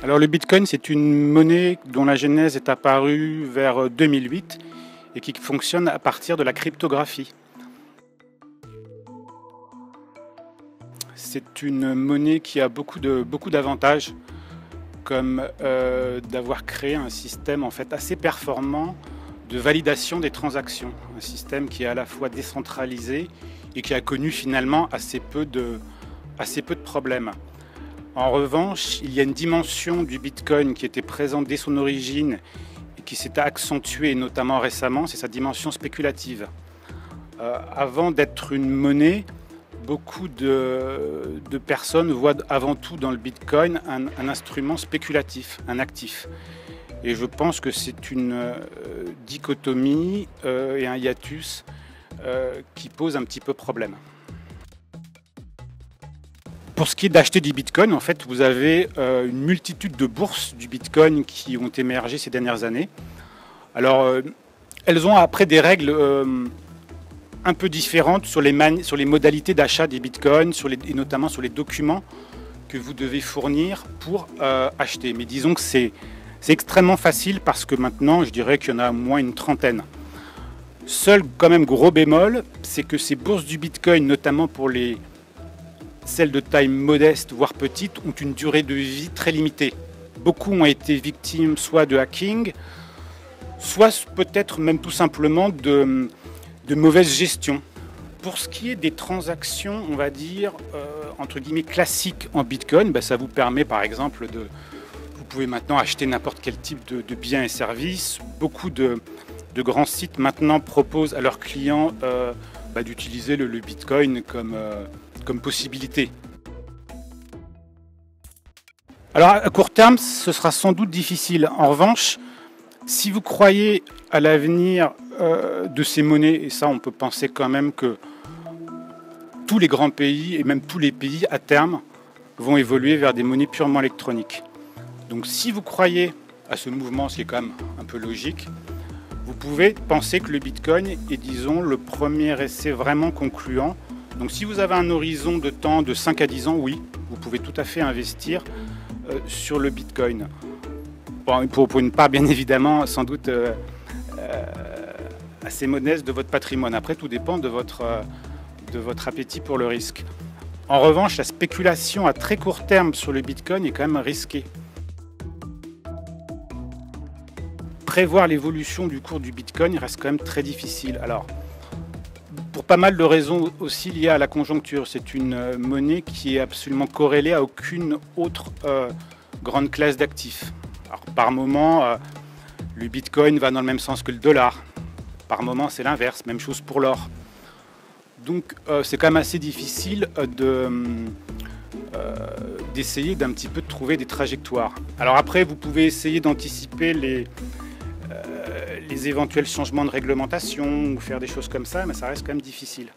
Alors le Bitcoin, c'est une monnaie dont la genèse est apparue vers 2008 et qui fonctionne à partir de la cryptographie. C'est une monnaie qui a beaucoup d'avantages, comme d'avoir créé un système en fait assez performant de validation des transactions. Un système qui est à la fois décentralisé et qui a connu finalement assez peu de problèmes. En revanche, il y a une dimension du Bitcoin qui était présente dès son origine et qui s'est accentuée notamment récemment, c'est sa dimension spéculative. Avant d'être une monnaie, beaucoup de personnes voient avant tout dans le Bitcoin un instrument spéculatif, un actif. Et je pense que c'est une dichotomie et un hiatus qui pose un petit peu problème. Pour ce qui est d'acheter du Bitcoin, en fait, vous avez une multitude de bourses du Bitcoin qui ont émergé ces dernières années. Alors, elles ont après des règles un peu différentes sur les modalités d'achat des Bitcoins, et notamment sur les documents que vous devez fournir pour acheter. Mais disons que c'est extrêmement facile parce que maintenant, je dirais qu'il y en a au moins une trentaine. Seul quand même gros bémol, c'est que ces bourses du Bitcoin, notamment pour celles de taille modeste, voire petite, ont une durée de vie très limitée. Beaucoup ont été victimes soit de hacking, soit peut-être même tout simplement de mauvaise gestion. Pour ce qui est des transactions, on va dire, entre guillemets, classiques en Bitcoin, ça vous permet par exemple vous pouvez maintenant acheter n'importe quel type de biens et services. Beaucoup de grands sites maintenant proposent à leurs clients d'utiliser le Bitcoin comme possibilité. Alors à court terme, ce sera sans doute difficile. En revanche, si vous croyez à l'avenir de ces monnaies, et ça on peut penser quand même que tous les grands pays et même tous les pays à terme vont évoluer vers des monnaies purement électroniques. Donc si vous croyez à ce mouvement, ce qui est quand même un peu logique, vous pouvez penser que le Bitcoin est, disons, le premier essai vraiment concluant. Donc si vous avez un horizon de temps de 5 à 10 ans, oui, vous pouvez tout à fait investir sur le Bitcoin. Bon, pour une part, bien évidemment, sans doute assez modeste de votre patrimoine. Après, tout dépend de votre appétit pour le risque. En revanche, la spéculation à très court terme sur le Bitcoin est quand même risquée. Prévoir l'évolution du cours du Bitcoin reste quand même très difficile. Alors, pour pas mal de raisons aussi liées à la conjoncture. C'est une monnaie qui est absolument corrélée à aucune autre grande classe d'actifs. Alors, par moment, le Bitcoin va dans le même sens que le dollar. Par moment, c'est l'inverse. Même chose pour l'or. Donc, c'est quand même assez difficile d'essayer d'un petit peu de trouver des trajectoires. Alors après, vous pouvez essayer d'anticiper les éventuels changements de réglementation ou faire des choses comme ça, mais ça reste quand même difficile.